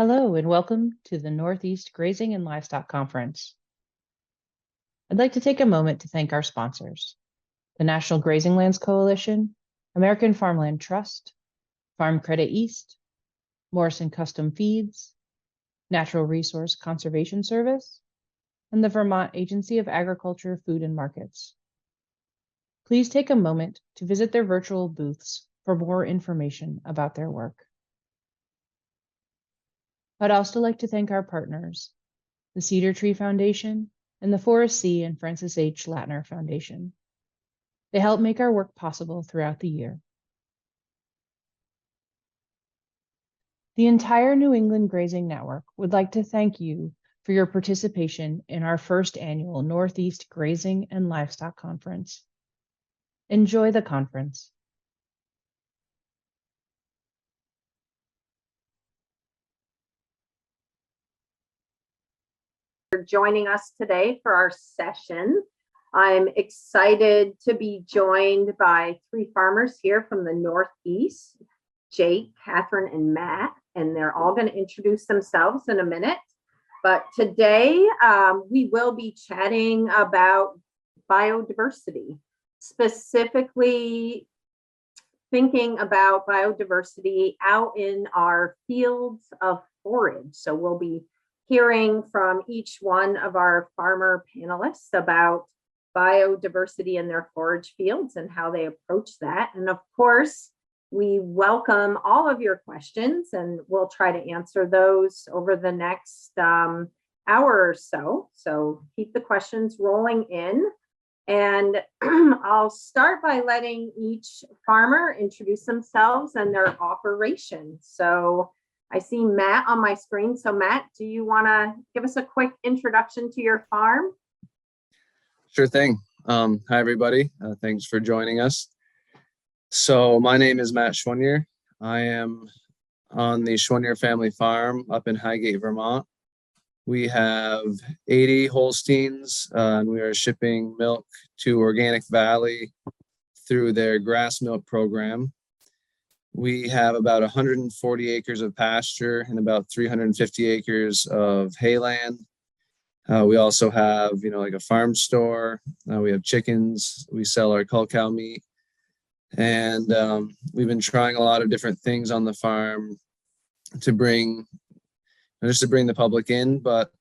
Hello and welcome to the Northeast Grazing and Livestock Conference. I'd like to take a moment to thank our sponsors, the National Grazing Lands Coalition, American Farmland Trust, Farm Credit East, Morrison Custom Feeds, Natural Resource Conservation Service, and the Vermont Agency of Agriculture, Food and Markets. Please take a moment to visit their virtual booths for more information about their work. I'd also like to thank our partners, the Cedar Tree Foundation and the Forest C and Francis H. Latner Foundation. They help make our work possible throughout the year. The entire New England Grazing Network would like to thank you for your participation in our first annual Northeast Grazing and Livestock Conference. Enjoy the conference. For joining us today for our session. I'm excited to be joined by three farmers here from the Northeast, Jake, Katherine, and Matt, and they're all going to introduce themselves in a minute. But today we will be chatting about biodiversity, specifically thinking about biodiversity out in our fields of forage. So we'll be hearing from each one of our farmer panelists about biodiversity in their forage fields and how they approach that. And of course, we welcome all of your questions and we'll try to answer those over the next hour or so. So keep the questions rolling in. And I'll start by letting each farmer introduce themselves and their operation. So I see Matt on my screen. So Matt, do you want to give us a quick introduction to your farm? Sure thing. Hi, everybody. Thanks for joining us. So my name is Matt Choiniere. I am on the Choiniere family farm up in Highgate, Vermont. We have 80 Holsteins, and we are shipping milk to Organic Valley through their grass milk program. We have about 140 acres of pasture and about 350 acres of hayland. We also have, like a farm store. We have chickens. We sell our cull cow meat. And we've been trying a lot of different things on the farm to bring the public in. But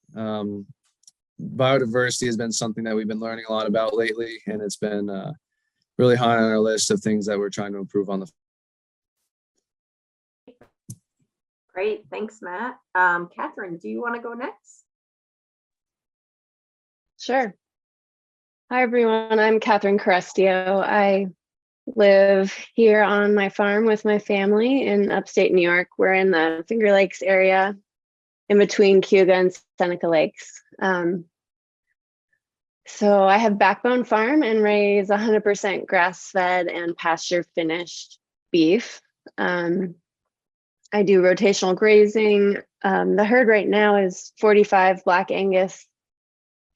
biodiversity has been something that we've been learning a lot about lately. And it's been really high on our list of things that we're trying to improve on the farm. Great, thanks, Matt. Katherine, do you want to go next? Sure. Hi, everyone. I'm Katherine Carestio. I live here on my farm with my family in upstate New York. We're in the Finger Lakes area, in between Cayuga and Seneca Lakes. So I have Backbone Farm and raise 100% grass-fed and pasture-finished beef. I do rotational grazing. The herd right now is 45 Black Angus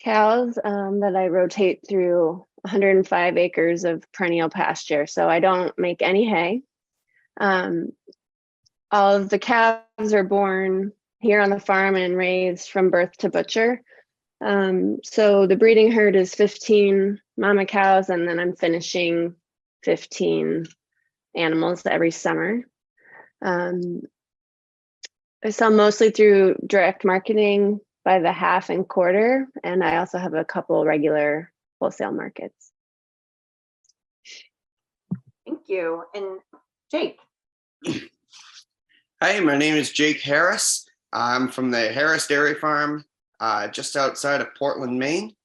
cows that I rotate through 105 acres of perennial pasture. So I don't make any hay. All of the calves are born here on the farm and raised from birth to butcher. So the breeding herd is 15 mama cows, and then I'm finishing 15 animals every summer. I sell mostly through direct marketing by the half and quarter, and I also have a couple regular wholesale markets. Thank you. And Jake. Hi, my name is Jake Harris. I'm from the Harris Dairy Farm, just outside of Portland, Maine.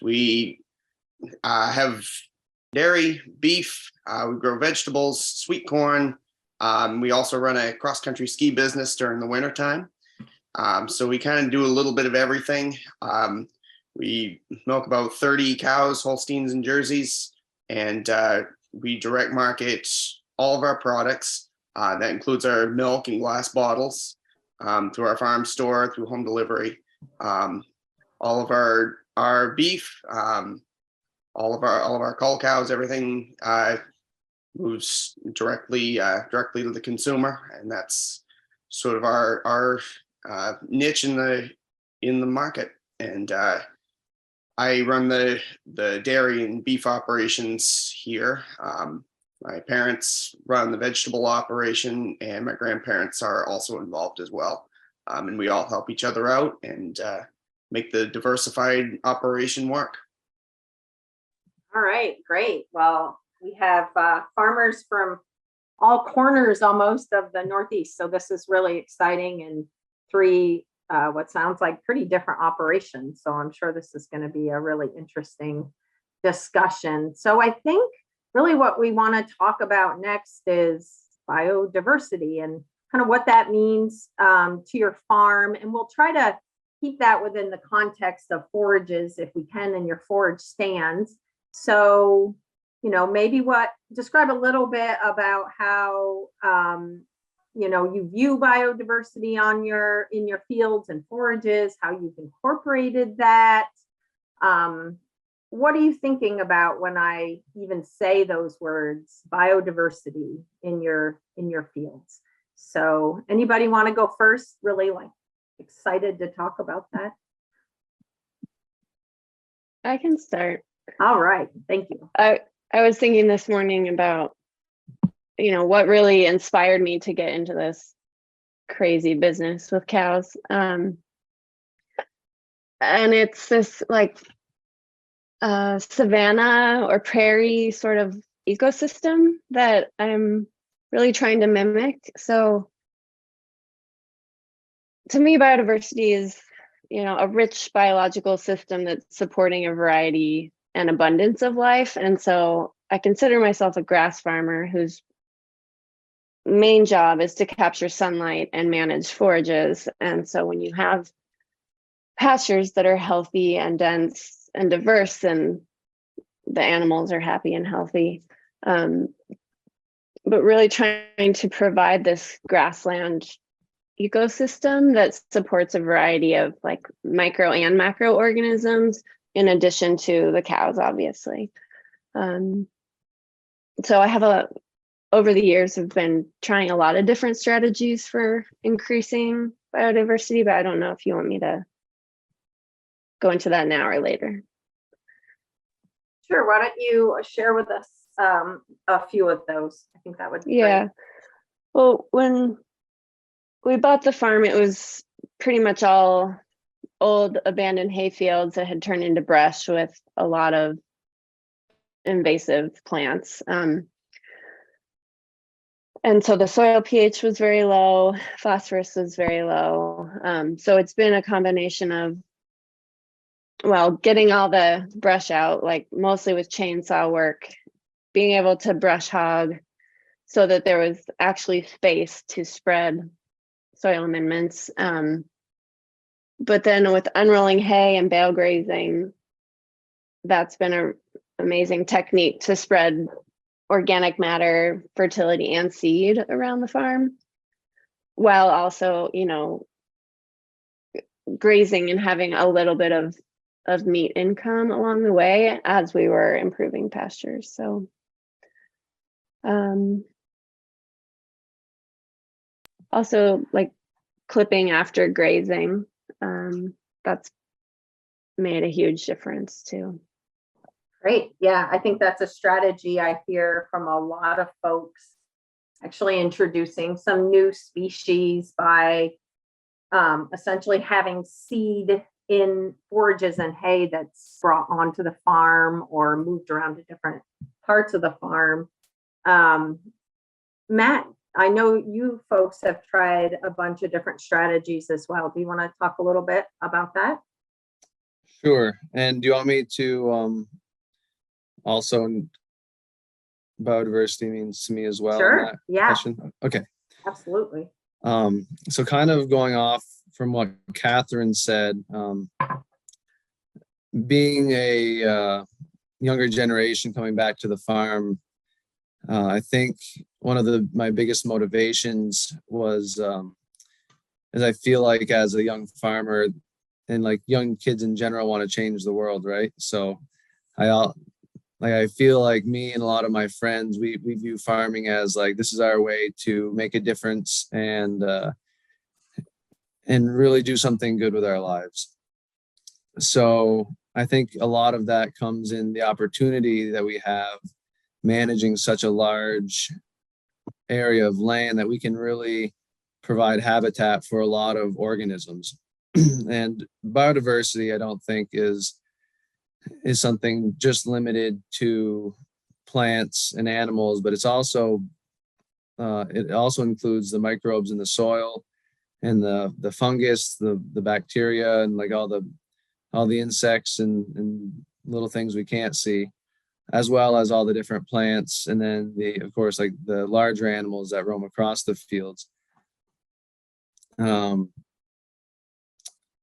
We have dairy, beef, we grow vegetables, sweet corn. We also run a cross-country ski business during the wintertime. So we kind of do a little bit of everything. We milk about 30 cows, Holsteins, and Jerseys, and we direct market all of our products. That includes our milk and glass bottles through our farm store, through home delivery. All of our beef, all of our cull cows, everything moves directly to the consumer, and that's sort of our niche in the market. And I run the dairy and beef operations here. My parents run the vegetable operation, and my grandparents are also involved as well. And we all help each other out and make the diversified operation work. All right, great. Well, we have farmers from all corners almost of the Northeast. So this is really exciting, and three what sounds like pretty different operations. So I'm sure this is going to be a really interesting discussion. So I think really what we want to talk about next is biodiversity and kind of what that means to your farm. And we'll try to keep that within the context of forages if we can, in your forage stands. So, maybe describe a little bit about how, you view biodiversity in your fields and forages, how you've incorporated that. What are you thinking about when I even say those words, biodiversity in your fields? So anybody want to go first? Really excited to talk about that. I can start. All right, thank you. I was thinking this morning about, what really inspired me to get into this crazy business with cows. And it's this savanna or prairie sort of ecosystem that I'm really trying to mimic. So to me, biodiversity is, a rich biological system that's supporting a variety and abundance of life. And so I consider myself a grass farmer whose main job is to capture sunlight and manage forages. And so when you have pastures that are healthy and dense and diverse, then the animals are happy and healthy. But really trying to provide this grassland ecosystem that supports a variety of micro and macro organisms, in addition to the cows, obviously. So I have over the years, have been trying a lot of different strategies for increasing biodiversity, but I don't know if you want me to go into that now or later. Sure, why don't you share with us a few of those? I think that would be great. Well, when we bought the farm, it was pretty much all old abandoned hayfields that had turned into brush with a lot of invasive plants. And so the soil pH was very low, phosphorus was very low. So it's been a combination of, getting all the brush out, mostly with chainsaw work, being able to brush hog so that there was actually space to spread soil amendments. But then with unrolling hay and bale grazing, that's been an amazing technique to spread organic matter, fertility, and seed around the farm, while also, grazing and having a little bit of meat income along the way as we were improving pastures. So also clipping after grazing, that's made a huge difference too. Great. Yeah, I think that's a strategy I hear from a lot of folks, actually introducing some new species by essentially having seed in forages and hay that's brought onto the farm or moved around to different parts of the farm. Matt, I know you folks have tried a bunch of different strategies as well. Do you want to talk a little bit about that? Sure. And do you want me to also biodiversity means to me as well? Sure. Yeah. Question? Okay. Absolutely. So kind of going off from what Katherine said, being a younger generation coming back to the farm, I think one of my biggest motivations was, as I feel like as a young farmer and young kids in general want to change the world, right? So I feel like me and a lot of my friends, we view farming as this is our way to make a difference and and really do something good with our lives. So I think a lot of that comes in the opportunity that we have managing such a large area of land that we can really provide habitat for a lot of organisms. And biodiversity, I don't think is something just limited to plants and animals, but it's also it also includes the microbes in the soil and the fungus, the bacteria, and like all the insects and little things we can't see, as well as all the different plants, and then of course, like the larger animals that roam across the fields.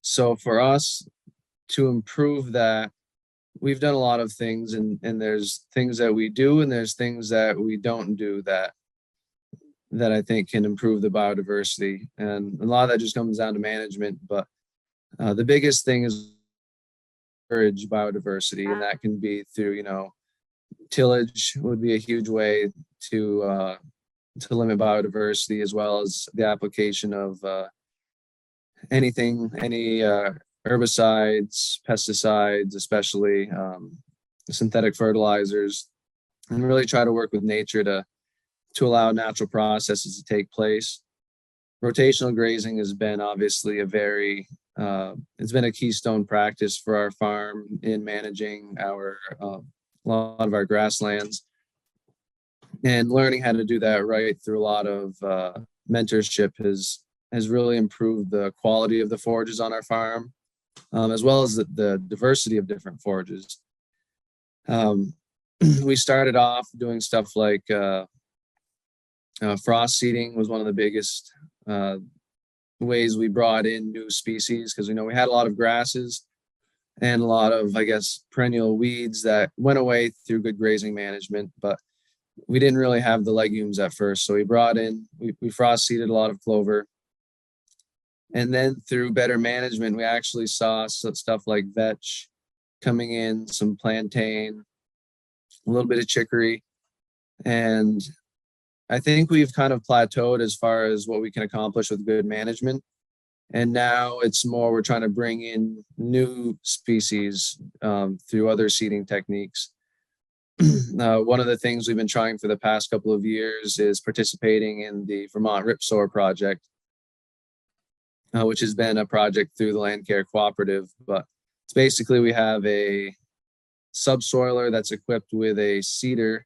So for us to improve that, we've done a lot of things, and there's things that we do and there's things that we don't do that I think can improve the biodiversity. And a lot of that just comes down to management, but the biggest thing is encourage biodiversity, and that can be through, tillage would be a huge way to limit biodiversity, as well as the application of any herbicides, pesticides, especially synthetic fertilizers, and really try to work with nature to allow natural processes to take place. Rotational grazing has been obviously it's been a keystone practice for our farm in managing a lot of our grasslands, and learning how to do that right through a lot of mentorship has really improved the quality of the forages on our farm, as well as the diversity of different forages. We started off doing stuff like frost seeding was one of the biggest ways we brought in new species, because we had a lot of grasses and a lot of, I guess, perennial weeds that went away through good grazing management, but we didn't really have the legumes at first. So we frost seeded a lot of clover. And then through better management, we actually saw stuff like vetch coming in, some plantain, a little bit of chicory. And I think we've kind of plateaued as far as what we can accomplish with good management. And now it's more, we're trying to bring in new species through other seeding techniques. One of the things we've been trying for the past couple of years is participating in the Vermont Ripsoar project, which has been a project through the Land Care Cooperative. But it's basically, we have a subsoiler that's equipped with a seeder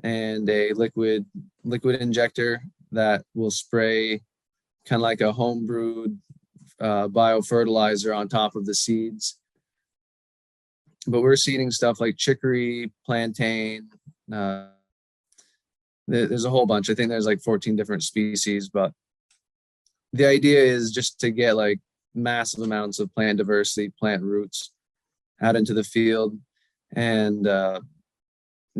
and a liquid injector that will spray kind of like a home brewed biofertilizer on top of the seeds. But we're seeding stuff like chicory, plantain. There's a whole bunch. I think there's like 14 different species, but the idea is just to get like massive amounts of plant diversity, plant roots out into the field. And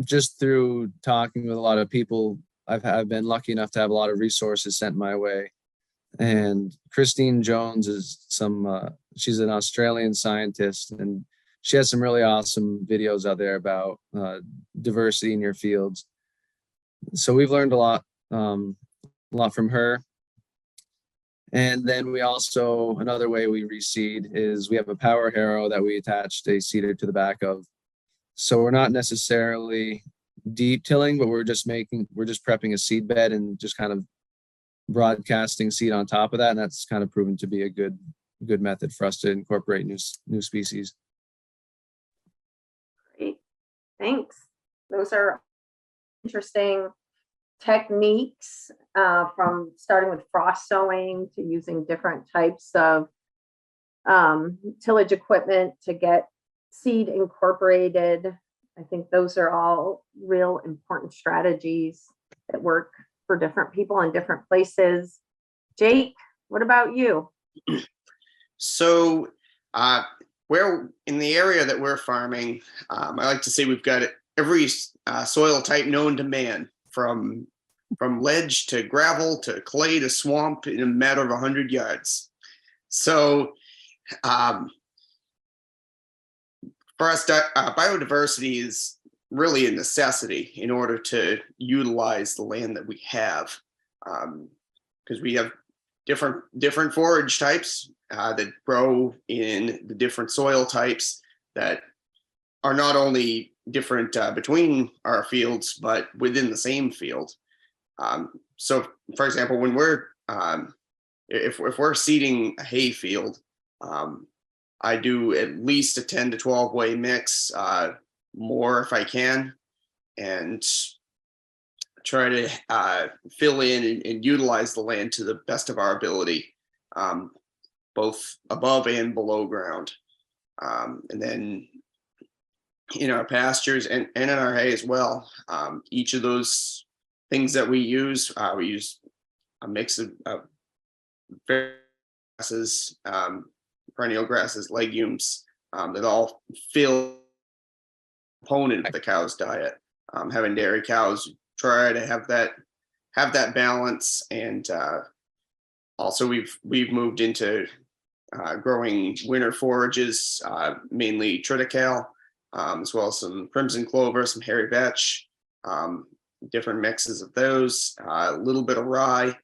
just through talking with a lot of people, I've been lucky enough to have a lot of resources sent my way. And Christine Jones is she's an Australian scientist, and she has some really awesome videos out there about diversity in your fields. So we've learned a lot from her. And then we also, another way we reseed is we have a power harrow that we attached a seeder to the back of. So we're not necessarily deep tilling, but we're just prepping a seed bed and just kind of broadcasting seed on top of that. And that's kind of proven to be a good method for us to incorporate new species. Great, thanks. Those are interesting techniques, from starting with frost sowing to using different types of tillage equipment to get seed incorporated. I think those are all real important strategies that work for different people in different places. Jake, what about you? So we're in the area that we're farming. I like to say we've got every soil type known to man, from ledge to gravel to clay to swamp, in a matter of 100 yards. So for us, biodiversity is really a necessity in order to utilize the land that we have, because we have different forage types that grow in the different soil types that are not only different between our fields, but within the same field. So, for example, when we're if we're seeding a hay field, I do at least a 10 to 12 way mix, more if I can, and try to fill in and utilize the land to the best of our ability, both above and below ground. And then in our pastures and in our hay as well, each of those things that we use a mix of grasses, perennial grasses, legumes, that all fill component of the cow's diet. Having dairy cows, try to have that balance, and also we've moved into growing winter forages, mainly triticale, as well as some crimson clover, some hairy vetch, different mixes of those, a little bit of rye.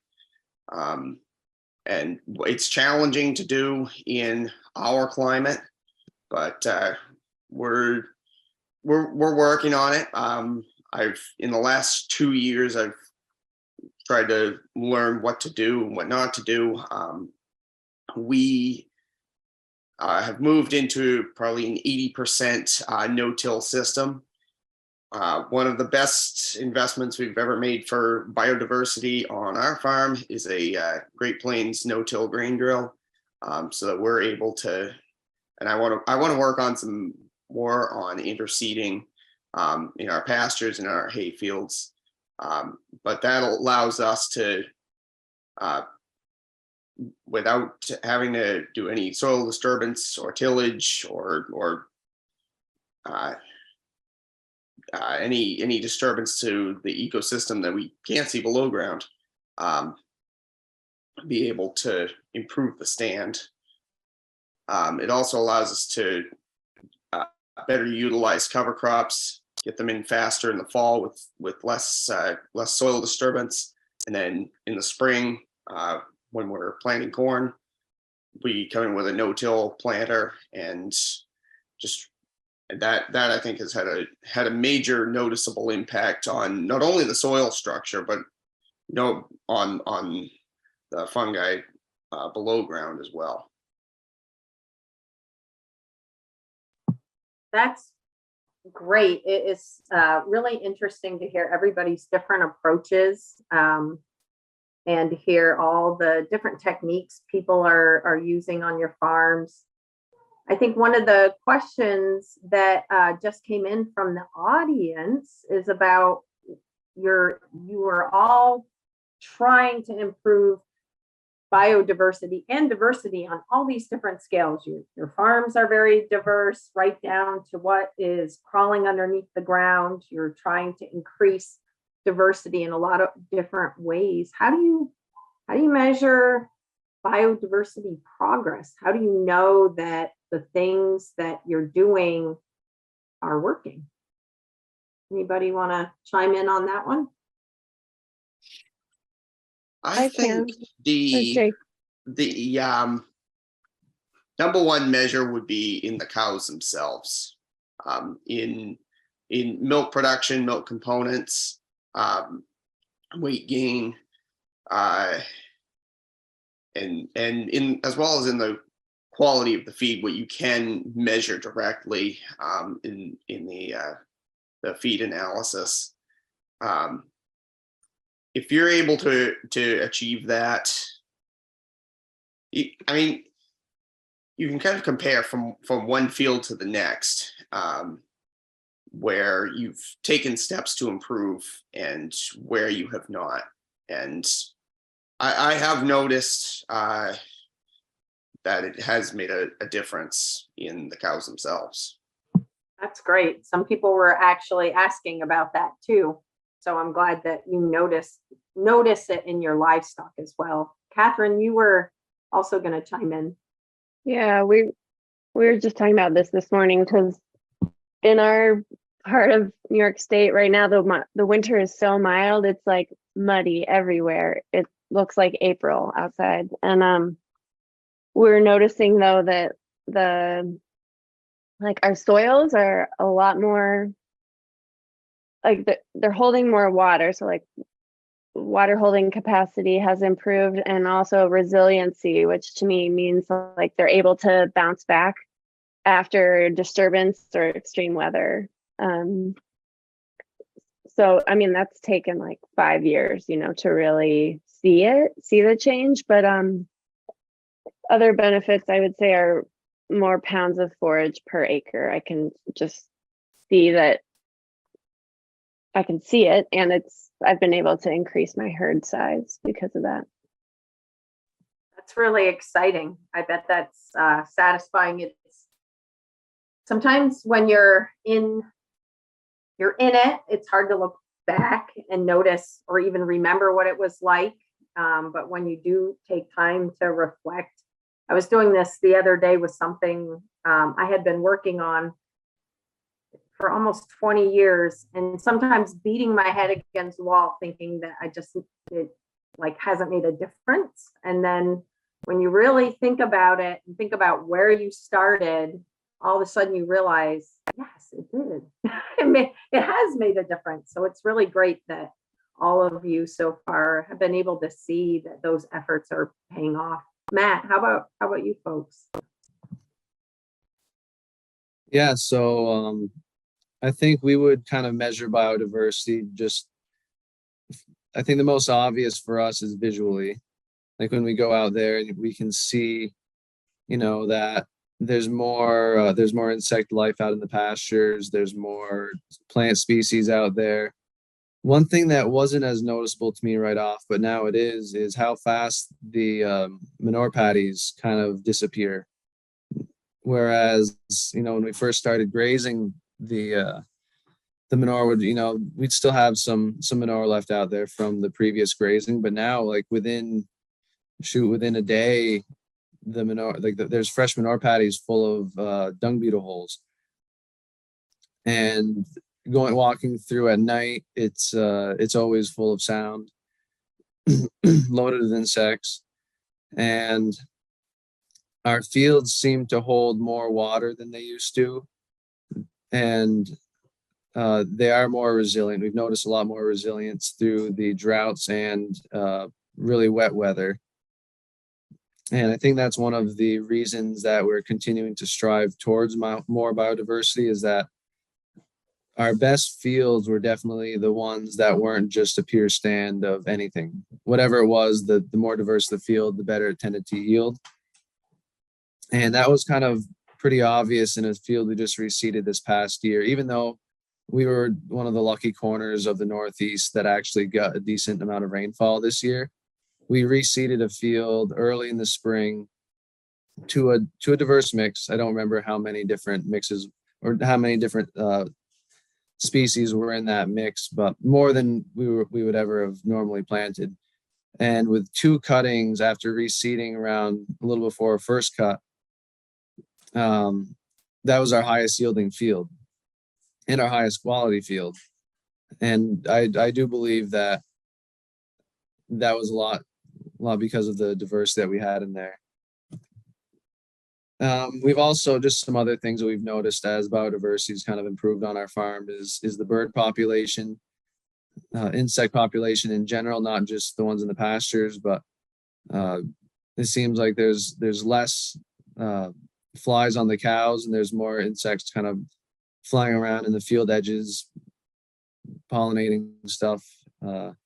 And it's challenging to do in our climate, but we're working on it. In the last 2 years, I've tried to learn what to do and what not to do. We have moved into probably an 80% no-till system. One of the best investments we've ever made for biodiversity on our farm is a Great Plains no-till grain drill, so that we're able to. And I want to work on some more on interseeding in our pastures and our hay fields, but that allows us to, without having to do any soil disturbance or tillage or any disturbance to the ecosystem that we can't see below ground, be able to improve the stand. It also allows us to better utilize cover crops, get them in faster in the fall with less soil disturbance, and then in the spring, when we're planting corn, we come in with a no-till planter, and just that I think has had a major noticeable impact on not only the soil structure, but on the fungi below ground as well. That's great. It is really interesting to hear everybody's different approaches, and hear all the different techniques people are using on your farms. I think one of the questions that just came in from the audience is about you are all trying to improve biodiversity and diversity on all these different scales. Your farms are very diverse, right down to what is crawling underneath the ground. You're trying to increase diversity in a lot of different ways. How do you measure biodiversity progress? How do you know that the things that you're doing are working? Anybody want to chime in on that one? I think the number one measure would be in the cows themselves, in milk production, milk components, weight gain, and in as well as in the quality of the feed, what you can measure directly in the feed analysis. If you're able to achieve that, I mean, you can kind of compare from one field to the next, where you've taken steps to improve and where you have not. And I have noticed that it has made a difference in the cows themselves. That's great. Some people were actually asking about that too. So I'm glad that you notice it in your livestock as well. Katherine, you were also going to chime in. Yeah, we were just talking about this morning, because in our part of New York State right now, the winter is so mild, it's like muddy everywhere. looks like April outside. And we're noticing though that our soils are a lot more like they're holding more water. So like water holding capacity has improved, and also resiliency, which to me means like they're able to bounce back after disturbance or extreme weather. So, I mean, that's taken like 5 years, to really see the change. But other benefits I would say are more pounds of forage per acre. I can just see that. I can see it, and I've been able to increase my herd size because of that. That's really exciting. I bet that's satisfying. It's sometimes when you're in it, it's hard to look back and notice or even remember what it was like. But when you do take time to reflect, I was doing this the other day with something I had been working on for almost 20 years, and sometimes beating my head against the wall, thinking that it like hasn't made a difference. And then when you really think about it and think about where you started, all of a sudden you realize, yes, it did. It has made a difference. So it's really great that all of you so far have been able to see that those efforts are paying off. Matt, how about you folks? Yeah, so I think we would kind of measure biodiversity. I think the most obvious for us is visually, like when we go out there and we can see, that there's more insect life out in the pastures. There's more plant species out there. One thing that wasn't as noticeable to me right off, but now it is how fast the manure patties kind of disappear. Whereas, when we first started grazing, the manure would, we'd still have some manure left out there from the previous grazing, but now like within a day, the manure, like there's fresh manure patties full of dung beetle holes. And walking through at night, it's always full of sound, loaded with insects. And our fields seem to hold more water than they used to. And they are more resilient. We've noticed a lot more resilience through the droughts and really wet weather. And I think that's one of the reasons that we're continuing to strive towards more biodiversity, is that our best fields were definitely the ones that weren't just a pure stand of anything. Whatever it was, the more diverse the field, the better it tended to yield. And that was kind of pretty obvious in a field we just reseeded this past year, even though we were one of the lucky corners of the Northeast that actually got a decent amount of rainfall this year. We reseeded a field early in the spring to a diverse mix. I don't remember how many different mixes or how many different species were in that mix, but more than we would ever have normally planted. And with 2 cuttings after reseeding around a little before our first cut, that was our highest yielding field and our highest quality field. And I do believe that was a lot because of the diversity that we had in there. We've also, just some other things that we've noticed as biodiversity has kind of improved on our farm is the bird population, insect population in general, not just the ones in the pastures, but it seems like there's less flies on the cows and there's more insects kind of flying around in the field edges, pollinating stuff. That's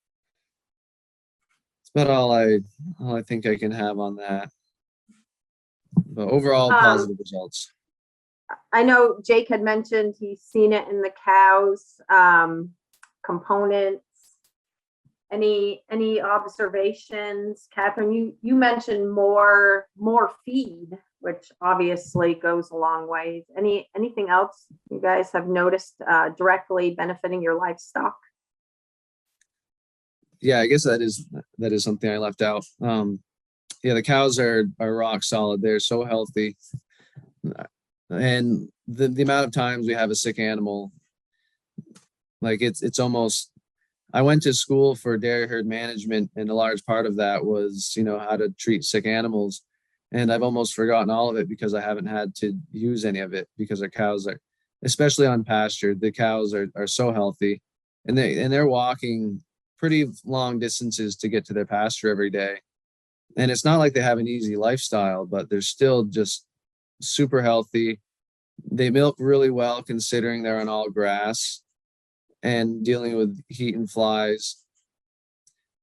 about all I think I can have on that. But overall, positive results. I know Jake had mentioned he's seen it in the cows, components. Any observations? Catherine, you mentioned more feed, which obviously goes a long way. Anything else you guys have noticed directly benefiting your livestock? Yeah, I guess that is something I left out. Yeah, the cows are rock solid. They're so healthy, and the amount of times we have a sick animal, like it's almost I went to school for dairy herd management, and a large part of that was, how to treat sick animals. And I've almost forgotten all of it because I haven't had to use any of it, because our cows are, especially on pasture, the cows are so healthy, and they're walking pretty long distances to get to their pasture every day. And it's not like they have an easy lifestyle, but they're still just super healthy. They milk really well considering they're on all grass and dealing with heat and flies.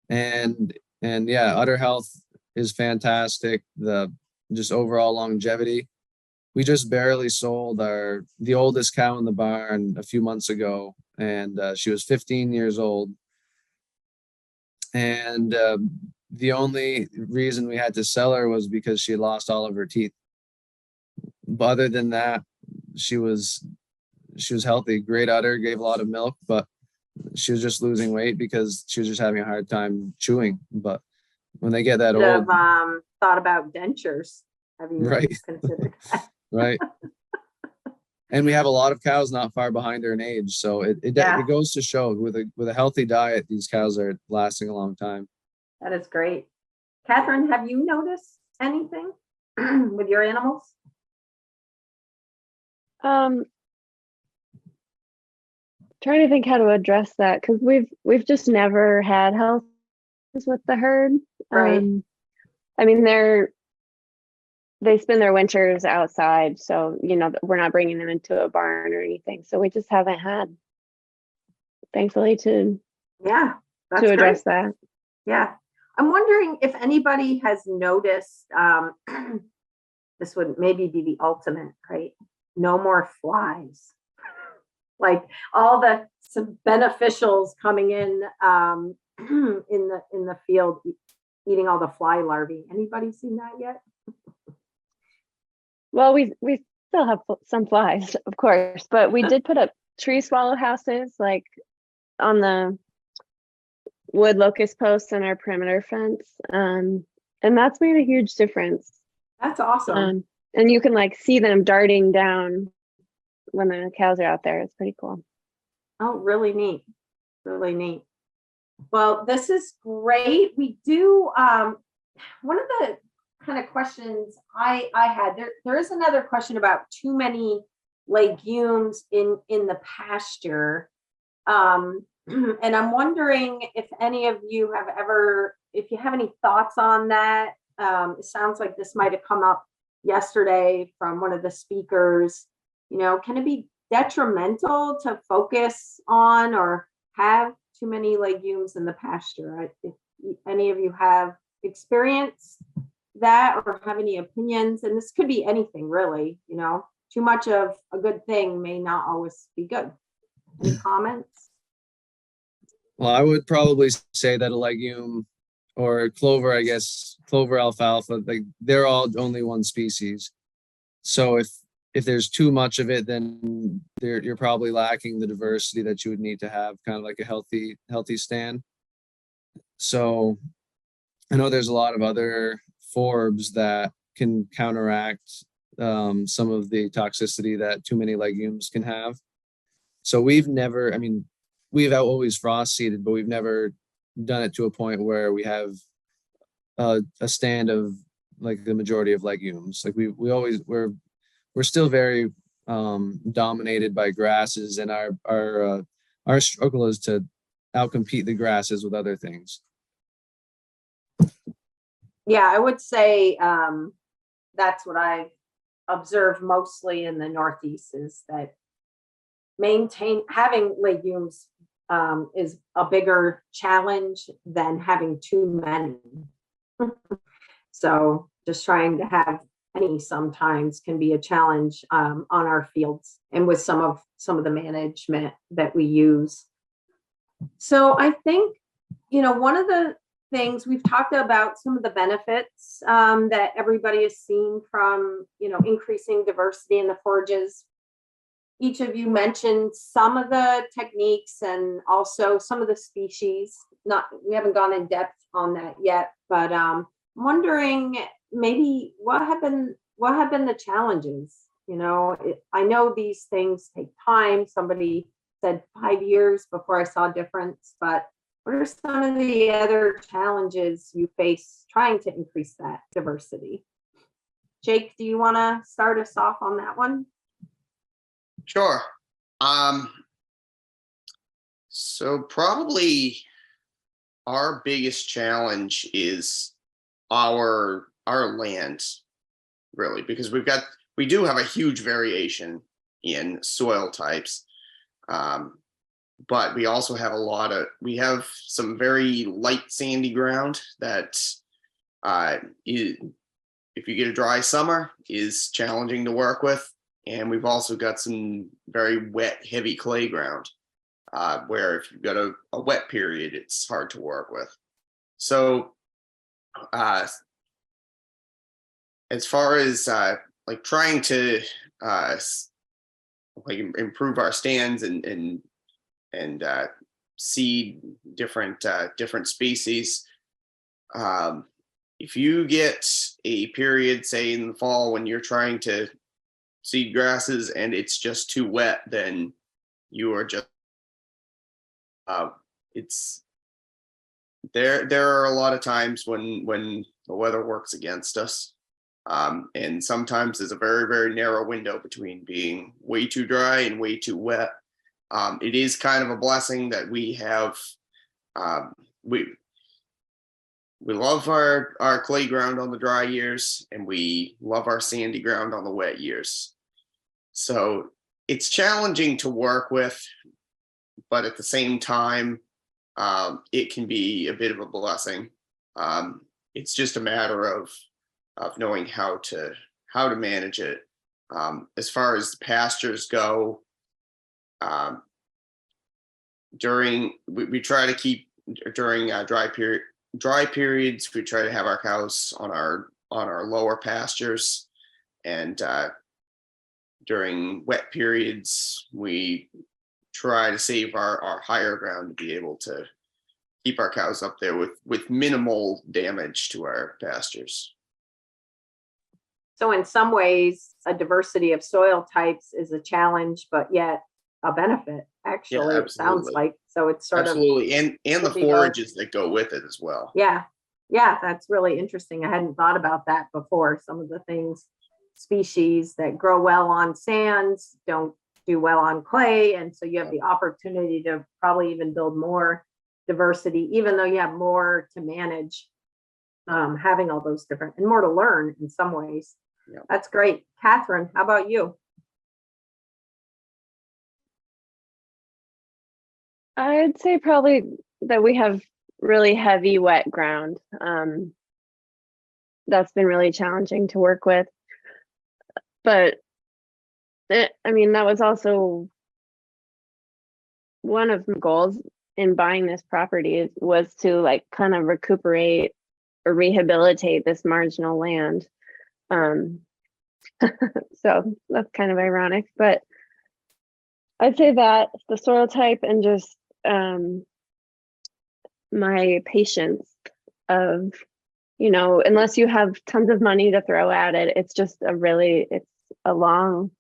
And yeah, udder health is fantastic. The just overall longevity. We just barely sold the oldest cow in the barn a few months ago, and she was 15 years old. And the only reason we had to sell her was because she lost all of her teeth. But other than that, she was healthy, great udder, gave a lot of milk, but she was just losing weight because she was just having a hard time chewing. But when they get that Should old, have thought about dentures. Have you right, considered that? right. And we have a lot of cows not far behind her in age, so it goes to show with a healthy diet, these cows are lasting a long time. That is great. Katherine, have you noticed anything with your animals? Trying to think how to address that, because we've just never had health with the herd. Right. I mean, they spend their winters outside, so we're not bringing them into a barn or anything. So we just haven't had, thankfully, to address that. Yeah, I'm wondering if anybody has noticed. This would maybe be the ultimate, right? No more flies. Like all some beneficials coming in the field, eating all the fly larvae. Anybody seen that yet? Well, we still have some flies, of course, but we did put up tree swallow houses, like on the wood locust posts on our perimeter fence, and that's made a huge difference. That's awesome. And you can see them darting down when the cows are out there. It's pretty cool. Oh, really neat. Really neat. Well, this is great. We do, one of the kind of questions I had, there is another question about too many legumes in the pasture. And I'm wondering if any of you if you have any thoughts on that. It sounds like this might have come up yesterday from one of the speakers. Can it be detrimental to focus on or have too many legumes in the pasture? If any of you have experienced that or have any opinions, and this could be anything really, too much of a good thing may not always be good. Any comments? Well, I would probably say that a legume or clover, I guess, clover, alfalfa, they're all only one species. So if there's too much of it, then you're probably lacking the diversity that you would need to have kind of like a healthy stand. So I know there's a lot of other forbs that can counteract some of the toxicity that too many legumes can have. So we've always frost seeded, but we've never done it to a point where we have a stand of the majority of legumes. We're still very dominated by grasses, and our struggle is to outcompete the grasses with other things. Yeah, I would say that's what I've observed mostly in the Northeast, is that having legumes is a bigger challenge than having too many. So just trying to have any sometimes can be a challenge on our fields and with some of the management that we use. So I think, one of the things we've talked about, some of the benefits that everybody has seen from, increasing diversity in the forages. Each of you mentioned some of the techniques and also some of the species. We haven't gone in depth on that yet, but wondering maybe what have been the challenges. I know these things take time. Somebody said 5 years before I saw a difference, but What are some of the other challenges you face trying to increase that diversity? Jake, do you want to start us off on that one? Sure. So probably our biggest challenge is our land, really, because we do have a huge variation in soil types. But we also have we have some very light sandy ground that if you get a dry summer is challenging to work with. And we've also got some very wet, heavy clay ground where if you've got a wet period, it's hard to work with. So as far as like trying to like improve our stands and seed different species. If you get a period, say in the fall, when you're trying to seed grasses and it's just too wet, then you are just it's there are a lot of times when the weather works against us. And sometimes there's a very, very narrow window between being way too dry and way too wet. It is kind of a blessing that we have. We love our clay ground on the dry years, and we love our sandy ground on the wet years. So it's challenging to work with, but at the same time, it can be a bit of a blessing. It's just a matter of knowing how to manage it. As far as pastures go, we try to keep during dry periods, we try to have our cows on our lower pastures, and during wet periods we try to save our higher ground to be able to keep our cows up there with minimal damage to our pastures. So in some ways, a diversity of soil types is a challenge, but yet a benefit, actually, it sounds like. So it's sort of and the forages that go with it as well. Yeah, that's really interesting. I hadn't thought about that before. Some of the species that grow well on sands don't do well on clay, and so you have the opportunity to probably even build more diversity, even though you have more to manage, having all those different and more to learn in some ways. Yeah. That's great. Katherine, how about you? I'd say probably that we have really heavy wet ground. That's been really challenging to work with. But that was also one of the goals in buying this property was to like kind of recuperate or rehabilitate this marginal land. So that's kind of ironic, but I'd say that the soil type and just my patience of, unless you have tons of money to throw at it, it's just it's a long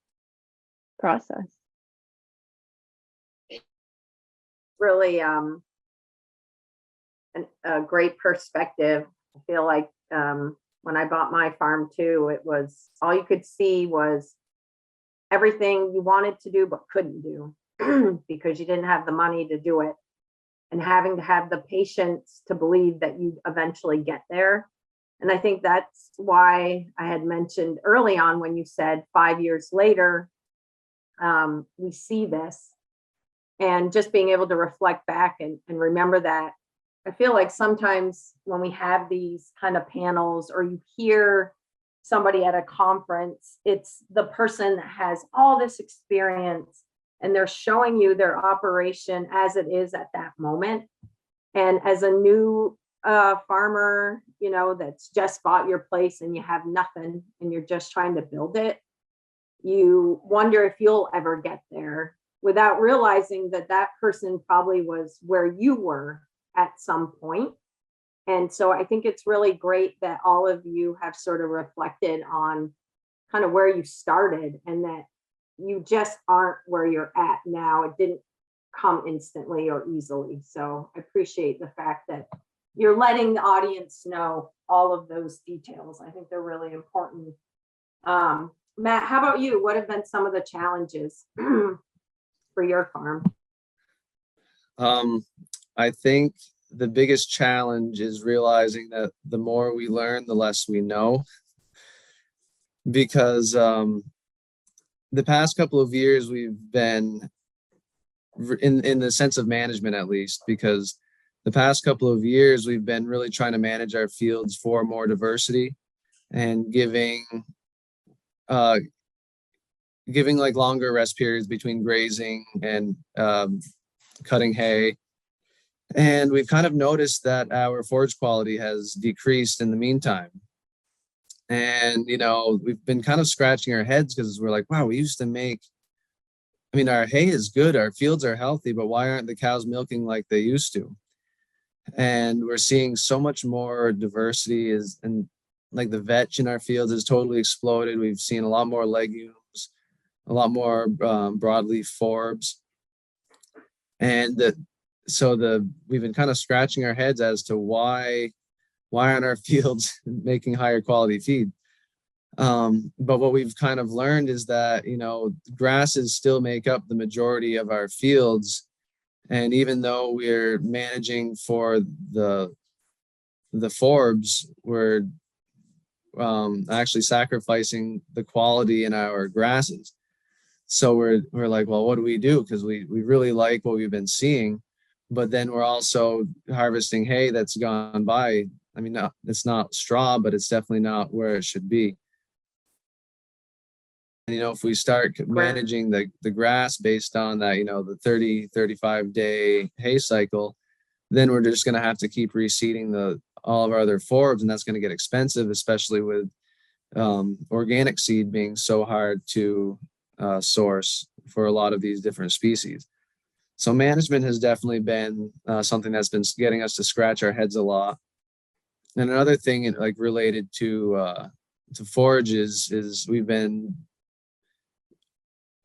process. Really a great perspective. I feel like when I bought my farm too, it was all you could see was everything you wanted to do but couldn't do because you didn't have the money to do it, and having to have the patience to believe that you'd eventually get there. And I think that's why I had mentioned early on when you said 5 years later, we see this, and just being able to reflect back and remember that. I feel like sometimes when we have these kind of panels or you hear somebody at a conference, it's the person that has all this experience and they're showing you their operation as it is at that moment. And as a new farmer, that's just bought your place and you have nothing and you're just trying to build it, you wonder if you'll ever get there without realizing that that person probably was where you were at some point. And so I think it's really great that all of you have sort of reflected on kind of where you started and that you just aren't where you're at now. It didn't come instantly or easily. So I appreciate the fact that you're letting the audience know all of those details. I think they're really important. Matt, how about you? What have been some of the challenges for your farm? I think the biggest challenge is realizing that the more we learn, the less we know. Because the past couple of years we've been in the sense of management, at least, because the past couple of years we've been really trying to manage our fields for more diversity and giving like longer rest periods between grazing and cutting hay. And we've kind of noticed that our forage quality has decreased in the meantime. And, you know, we've been kind of scratching our heads because we're like, wow, we used to make, I mean, our hay is good, our fields are healthy, but why aren't the cows milking like they used to? And we're seeing so much more diversity and like the vetch in our fields has totally exploded. We've seen a lot more legumes, a lot more broadleaf forbs. And we've been kind of scratching our heads as to why aren't our fields making higher quality feed? But what we've kind of learned is that, you know, grasses still make up the majority of our fields. And even though we're managing for the forbs, we're actually sacrificing the quality in our grasses. So we're like, well, what do we do? Because we really like what we've been seeing, but then we're also harvesting hay that's gone by. I mean, no, it's not straw, but it's definitely not where it should be. And, you know, if we start managing the grass based on that, you know, the 35 day hay cycle, then we're just going to have to keep reseeding all of our other forbs, and that's going to get expensive, especially with organic seed being so hard to source for a lot of these different species. So management has definitely been something that's been getting us to scratch our heads a lot. And another thing like related to forages is we've been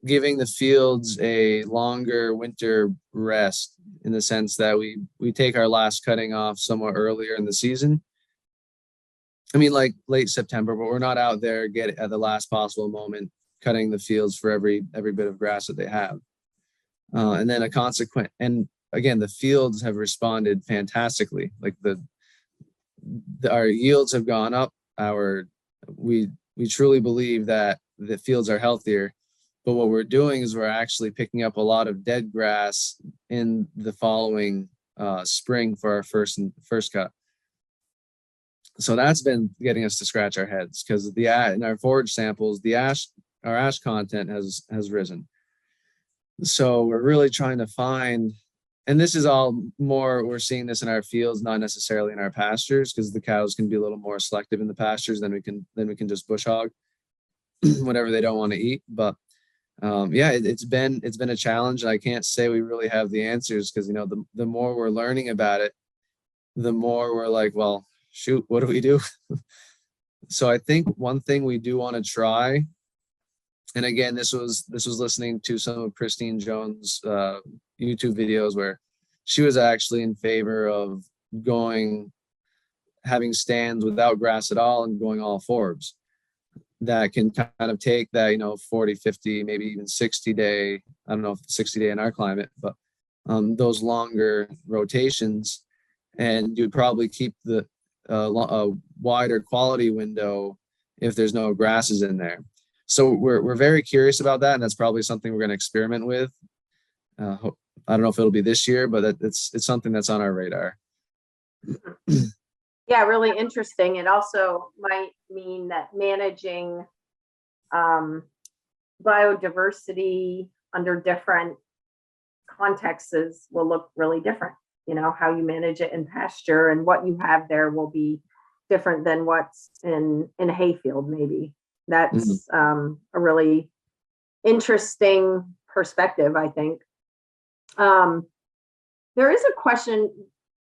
giving the fields a longer winter rest, in the sense that we take our last cutting off somewhat earlier in the season. I mean, like late September, but we're not out there at the last possible moment cutting the fields for every bit of grass that they have. And then and again, the fields have responded fantastically. Like our yields have gone up. We truly believe that the fields are healthier, but what we're doing is we're actually picking up a lot of dead grass in the following spring for our first cut. So that's been getting us to scratch our heads, because in our forage samples, our ash content has risen. So we're really trying to find, and this is all more, we're seeing this in our fields, not necessarily in our pastures, because the cows can be a little more selective in the pastures than we can just bush hog whatever they don't want to eat. But yeah, it's been a challenge. I can't say we really have the answers, because, you know, the more we're learning about it, the more we're like, well, shoot, what do we do? So I think one thing we do want to try, and again, this was listening to some of Christine Jones' YouTube videos, where she was actually in favor of having stands without grass at all and going all forbs. That can kind of take that, you know, 40, 50, maybe even 60 day, I don't know if 60 day in our climate, but those longer rotations, and you'd probably keep a wider quality window if there's no grasses in there. So we're very curious about that, and that's probably something we're going to experiment with. I don't know if it'll be this year, but it's something that's on our radar. Yeah, really interesting. It also might mean that managing biodiversity under different contexts will look really different. You know, how you manage it in pasture and what you have there will be different than what's in a hayfield, maybe. That's a really interesting perspective, I think. There is a question.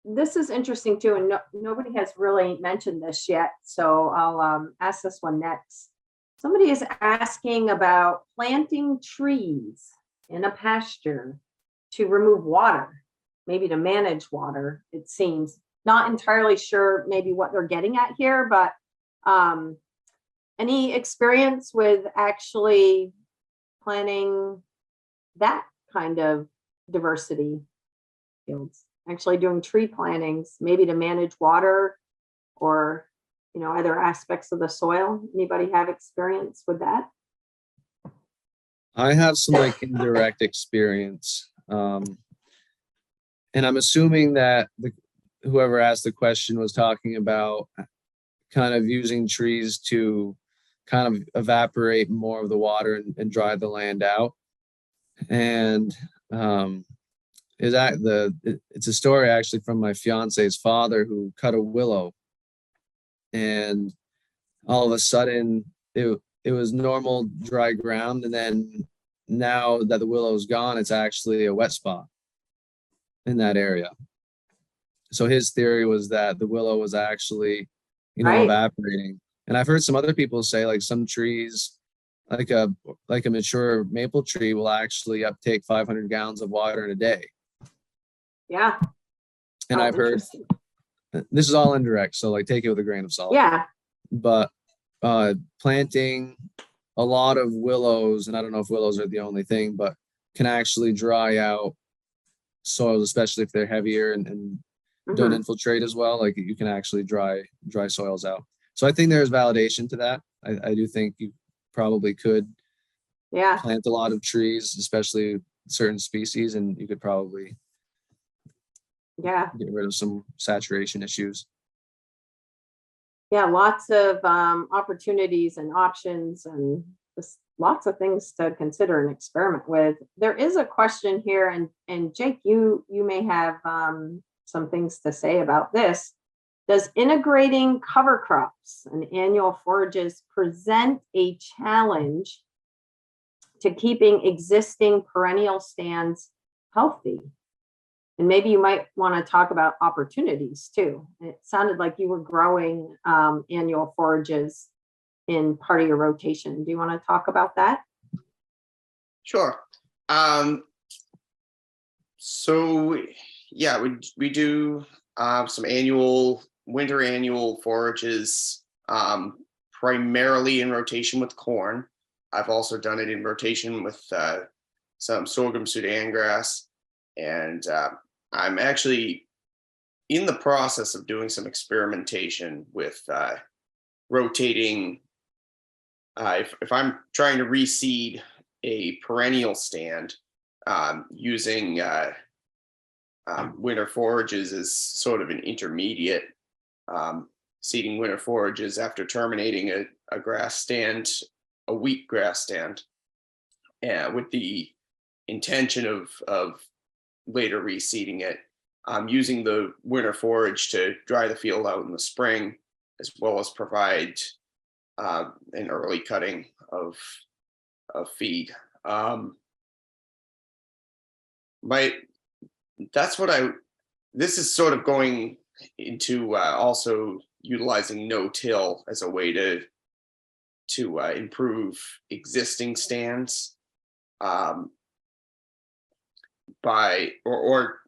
This is interesting too, and nobody has really mentioned this yet, so I'll ask this one next. Somebody is asking about planting trees in a pasture. to remove water, maybe to manage water, it seems. Not entirely sure maybe what they're getting at here, but any experience with actually planning that kind of diversity fields, actually doing tree plantings, maybe to manage water or, you know, other aspects of the soil? Anybody have experience with that? I have some like indirect experience. And I'm assuming that whoever asked the question was talking about kind of using trees to kind of evaporate more of the water and dry the land out. And it's a story actually from my fiance's father, who cut a willow, and all of a sudden it was normal dry ground, and then now that the willow's gone, it's actually a wet spot in that area. So his theory was that the willow was actually, Right. evaporating. And I've heard some other people say like some trees, like a mature maple tree, will actually uptake 500 gallons of water in a day. Yeah. And Oh, I've heard, interesting. this is all indirect, so like take it with a grain of salt. Yeah. But planting a lot of willows, and I don't know if willows are the only thing, but can actually dry out soils, especially if they're heavier and don't Mhm. infiltrate as well. Like you can actually dry soils out. So I think there's validation to that. I do think you probably could Yeah. plant a lot of trees, especially certain species, and you could probably Yeah. get rid of some saturation issues. Yeah. Lots of opportunities and options, and just lots of things to consider and experiment with. There is a question here, and Jake, you may have some things to say about this. Does integrating cover crops and annual forages present a challenge to keeping existing perennial stands healthy? And maybe you might want to talk about opportunities too. It sounded like you were growing annual forages in part of your rotation. Do you want to talk about that? Sure. So yeah, we do some winter annual forages, primarily in rotation with corn. I've also done it in rotation with some sorghum Sudan grass, and I'm actually in the process of doing some experimentation with rotating. If I'm trying to reseed a perennial stand, using winter forages as sort of an intermediate, seeding winter forages after terminating a grass stand, a wheat grass stand, with the intention of later reseeding it, using the winter forage to dry the field out in the spring, as well as provide an early cutting of feed. This is sort of going into also utilizing no-till as a way to improve existing stands, by or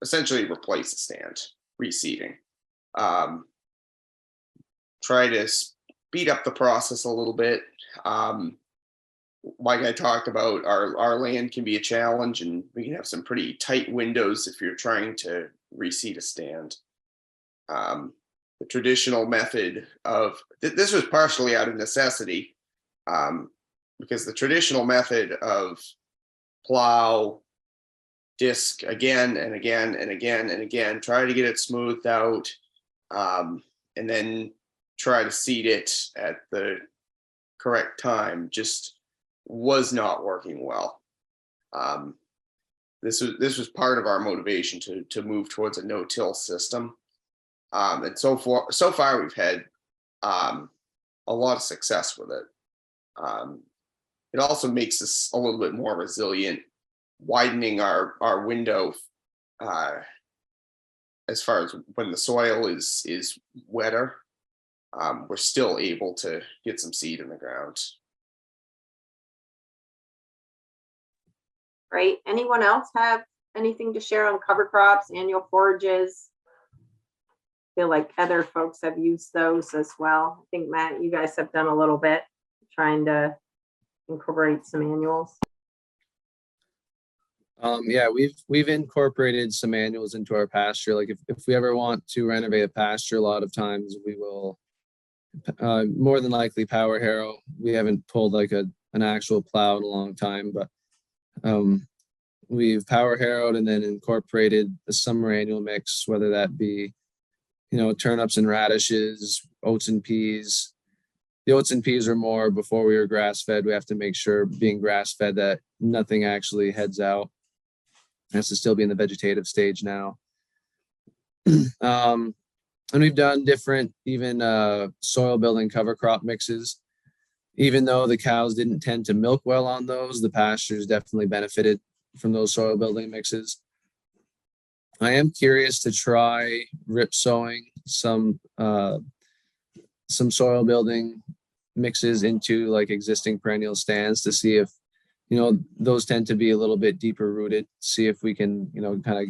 essentially replace a stand, reseeding. Try to speed up the process a little bit. Like I talked about, our land can be a challenge, and we can have some pretty tight windows if you're trying to reseed a stand. The traditional method of this was partially out of necessity, because the traditional method of plow, disc again and again and again and again, try to get it smoothed out, and then try to seed it at the correct time, just was not working well. This was part of our motivation to move towards a no-till system, and so far we've had a lot of success with it. It also makes us a little bit more resilient, widening our window as far as when the soil is wetter. We're still able to get some seed in the ground. Right? Anyone else have anything to share on cover crops, annual forages? Feel like other folks have used those as well. I think Matt, you guys have done a little bit trying to incorporate some annuals. Yeah, we've incorporated some annuals into our pasture. Like if we ever want to renovate a pasture, a lot of times we will more than likely power harrow. We haven't pulled like an actual plow in a long time, but we've power harrowed and then incorporated the summer annual mix, whether that be, turnips and radishes, oats and peas. The oats and peas are more before we were grass fed. We have to make sure, being grass fed, that nothing actually heads out. It has to still be in the vegetative stage now. And we've done different, even soil building cover crop mixes. Even though the cows didn't tend to milk well on those, the pastures definitely benefited from those soil building mixes. I am curious to try rip sowing some soil building mixes into like existing perennial stands to see if, those tend to be a little bit deeper rooted. See if we can, kind of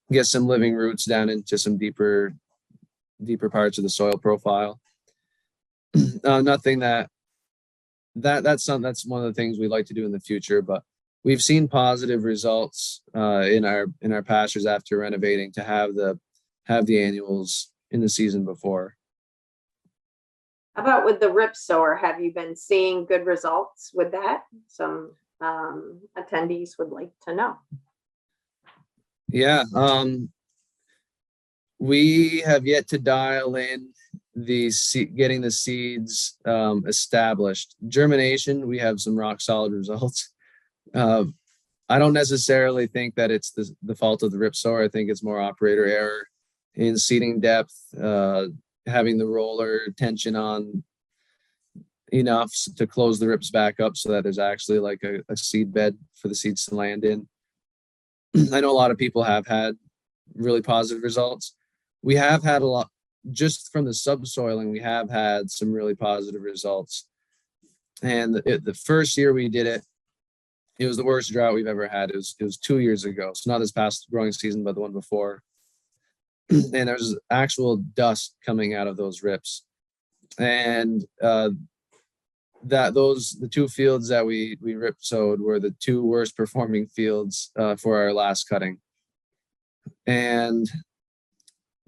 get some living roots down into some deeper parts of the soil profile. Nothing that's one of the things we'd like to do in the future, but we've seen positive results in our pastures after renovating to have the annuals in the season before. How about with the rip sower? Have you been seeing good results with that? Some attendees would like to know. Yeah, we have yet to dial in getting the seeds established. Germination, we have some rock solid results. I don't necessarily think that it's the fault of the rip sower. I think it's more operator error in seeding depth, having the roller tension on enough to close the rips back up so that there's actually like a seed bed for the seeds to land in. I know a lot of people have had really positive results. We have had a lot, just from the subsoiling, we have had some really positive results. And the first year we did it, it was the worst drought we've ever had. It was 2 years ago. So not this past growing season, but the one before. And there was actual dust coming out of those rips. And the two fields that we rip sowed were the two worst performing fields for our last cutting. And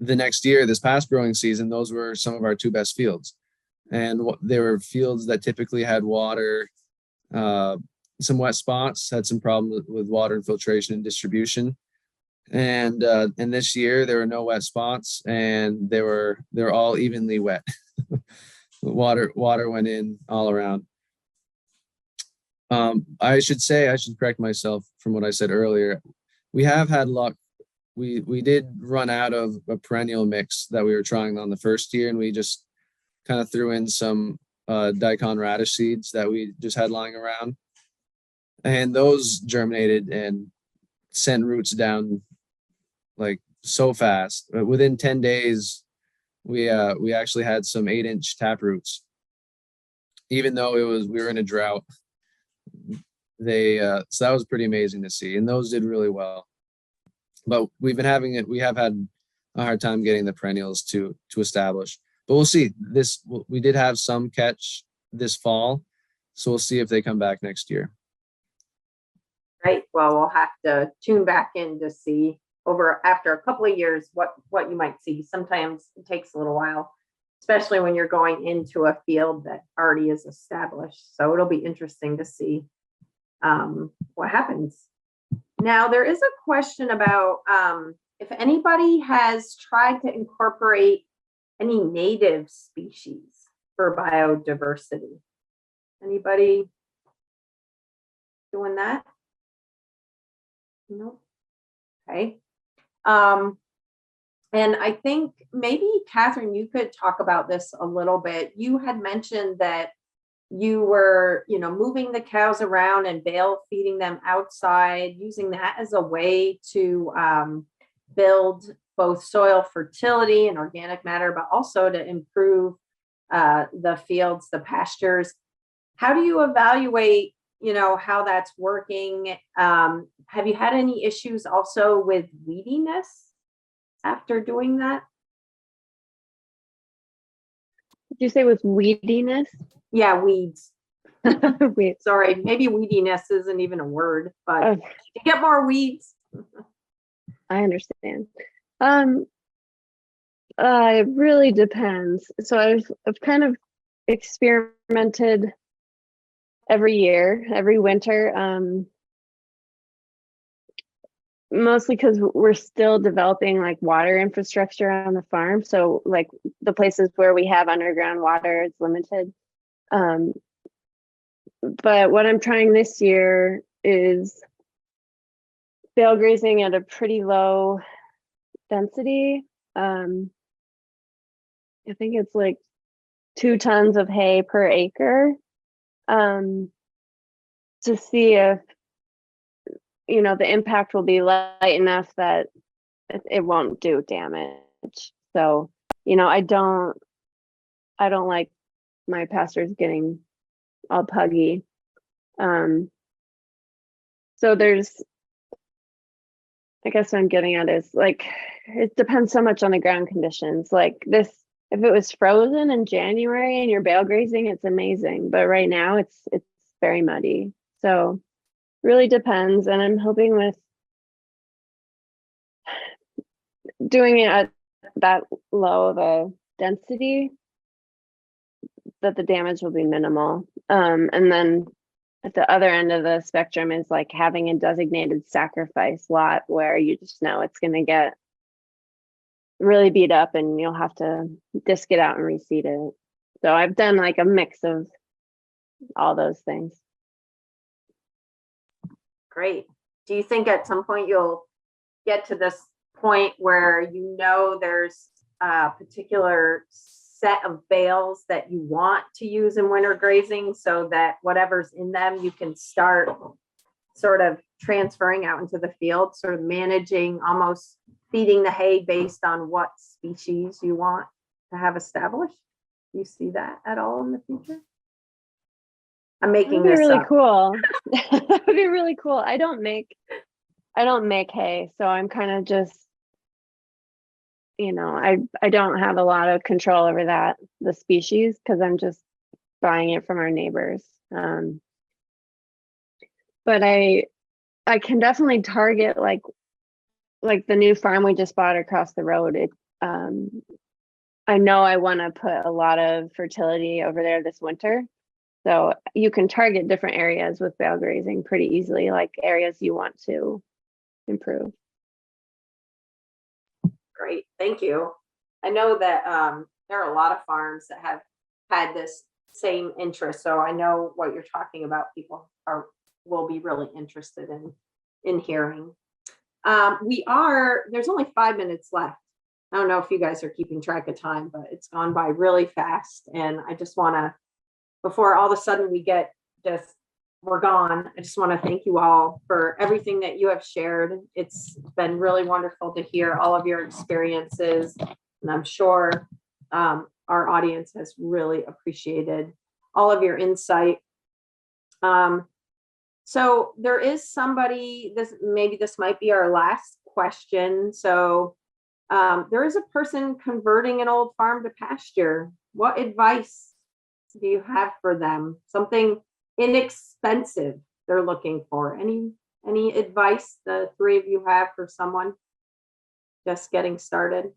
the next year, this past growing season, those were some of our two best fields. And they were fields that typically had water, some wet spots, had some problems with water infiltration and distribution. And this year there were no wet spots, and they're all evenly wet. Water went in all around. I should correct myself from what I said earlier. We have had luck. We did run out of a perennial mix that we were trying on the first year, and we just kind of threw in some daikon radish seeds that we just had lying around. And those germinated and sent roots down like so fast. But within 10 days, we actually had some 8-inch tap roots. Even though we were in a drought, so that was pretty amazing to see. And those did really well. But we have had a hard time getting the perennials to establish. But we'll see. We did have some catch this fall, so we'll see if they come back next year. Right. Well, we'll have to tune back in to see after a couple of years what you might see. Sometimes it takes a little while, especially when you're going into a field that already is established. So it'll be interesting to see what happens. Now, there is a question about if anybody has tried to incorporate any native species for biodiversity. Anybody doing that? No. Okay. And I think maybe Katherine, you could talk about this a little bit. You had mentioned that you were, moving the cows around and bale feeding them outside, using that as a way to build both soil fertility and organic matter, but also to improve the fields, the pastures. How do you evaluate how that's working. Have you had any issues also with weediness after doing that? Did you say with weediness? Yeah, weeds. Wait. Sorry, maybe weediness isn't even a word, but Oh, you get more weeds. I understand. It really depends. So I've kind of experimented every year, every winter. Mostly because we're still developing like water infrastructure on the farm. So like the places where we have underground water is limited. But what I'm trying this year is bale grazing at a pretty low density. I think it's like 2 tons of hay per acre, to see if, the impact will be light enough that it won't do damage. So, I don't like my pastures getting all puggy. So I guess what I'm getting at is like, it depends so much on the ground conditions. Like this, if it was frozen in January and you're bale grazing, it's amazing. But right now it's very muddy. So really depends. And I'm hoping with doing it at that low of a density that the damage will be minimal. And then at the other end of the spectrum is like having a designated sacrifice lot where you just know it's going to get really beat up and you'll have to disc it out and reseed it. So I've done like a mix of all those things. Great. Do you think at some point you'll get to this point where there's a particular set of bales that you want to use in winter grazing so that whatever's in them you can start sort of transferring out into the field, sort of managing, almost feeding the hay based on what species you want to have established? Do you see that at all in the future? I'm making That'd be this really up. cool. That would be really cool. I don't make hay, so I'm kind of just, I don't have a lot of control over the species, because I'm just buying it from our neighbors. But I can definitely target like the new farm we just bought across the road. I know I want to put a lot of fertility over there this winter. So you can target different areas with bale grazing pretty easily, like areas you want to improve. Great, thank you. I know that there are a lot of farms that have had this same interest, so I know what you're talking about. People will be really interested in hearing. There's only 5 minutes left. I don't know if you guys are keeping track of time, but it's gone by really fast, and I just want to, before all of a sudden we're gone, I just want to thank you all for everything that you have shared. It's been really wonderful to hear all of your experiences, and I'm sure our audience has really appreciated all of your insight. So there is somebody, this might be our last question. So there is a person converting an old farm to pasture. What advice do you have for them? Something inexpensive they're looking for. Any advice the three of you have for someone just getting started?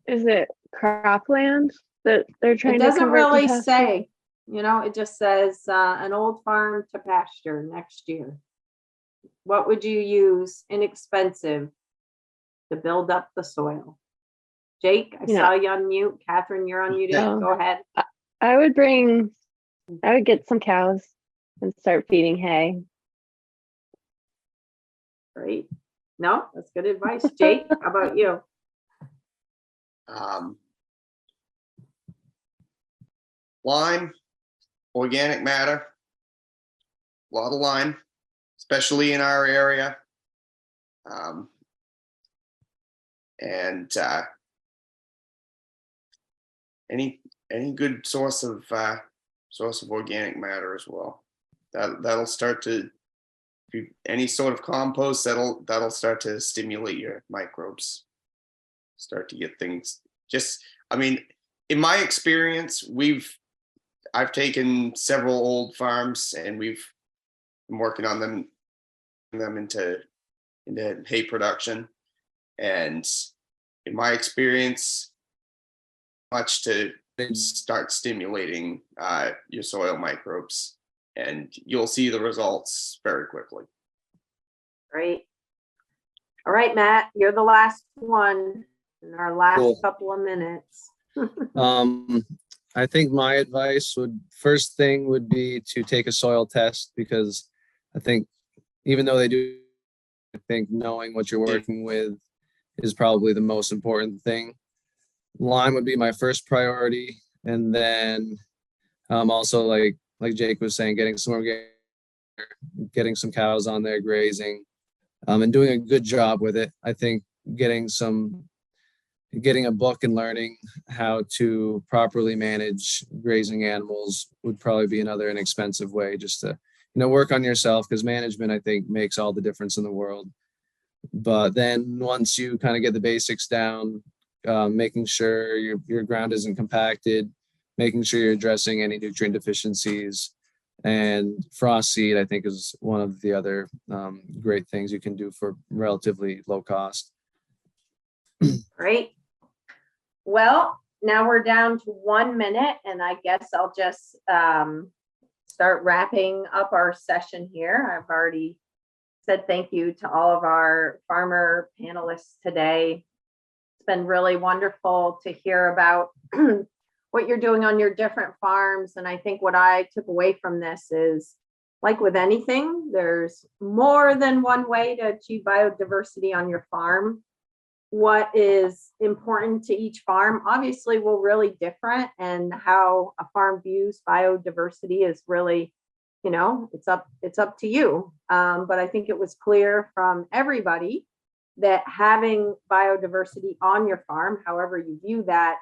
Is it cropland that they're trying to doesn't convert to really pasture? say, it just says an old farm to pasture next year. What would you use inexpensive to build up the soil? Jake, I saw you on mute. Catherine, you're unmuted. Oh. Go ahead. I would get some cows and start feeding hay. Great. No, that's good advice. Jake, how about you? Lime, organic matter, a lot of lime, especially in our area. And any good source of organic matter as well. that'll start to, any sort of compost, that'll start to stimulate your microbes, start to get things. Just, I mean, in my experience, I've taken several old farms and we've been working on them into hay production, and in my experience, much to start stimulating your soil microbes, and you'll see the results very quickly. Great. All right, Matt, you're the last one in our last Cool. couple of minutes. I think my advice first thing would be to take a soil test, because I think even though they do, I think knowing what you're working with is probably the most important thing. Lime would be my first priority, and then also like Jake was saying, getting some cows on there grazing, and doing a good job with it. I think getting a book and learning how to properly manage grazing animals would probably be another inexpensive way just to, work on yourself, because management, I think, makes all the difference in the world. But then once you kind of get the basics down, making sure your ground isn't compacted, making sure you're addressing any nutrient deficiencies, and frost seed, I think, is one of the other great things you can do for relatively low cost. Great. Well, now we're down to 1 minute, and I guess I'll just start wrapping up our session here. I've already said thank you to all of our farmer panelists today. It's been really wonderful to hear about what you're doing on your different farms. And I think what I took away from this is, like with anything, there's more than one way to achieve biodiversity on your farm. What is important to each farm obviously will really different, and how a farm views biodiversity is really, it's up to you. But I think it was clear from everybody that having biodiversity on your farm, however you view that,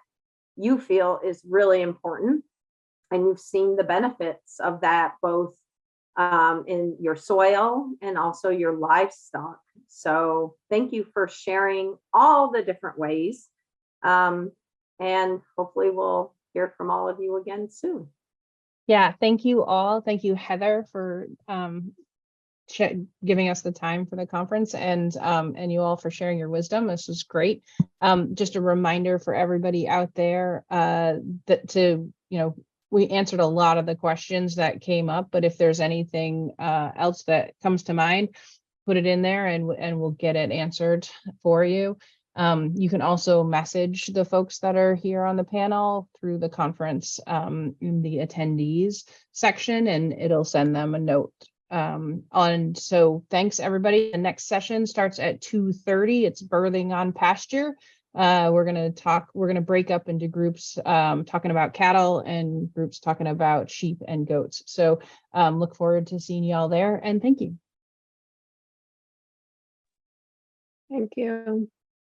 you feel is really important, and you've seen the benefits of that both in your soil and also your livestock. So thank you for sharing all the different ways, and hopefully we'll hear from all of you again soon. Yeah, thank you all. Thank you, Heather, for giving us the time for the conference, and you all for sharing your wisdom. This was great. Just a reminder for everybody out there that we answered a lot of the questions that came up, but if there's anything else that comes to mind, put it in there and we'll get it answered for you. You can also message the folks that are here on the panel through the conference in the attendees section, and it'll send them a note. So thanks everybody. The next session starts at 2:30. It's birthing on pasture. We're going to break up into groups talking about cattle and groups talking about sheep and goats. So look forward to seeing y'all there, and thank you. Thank you.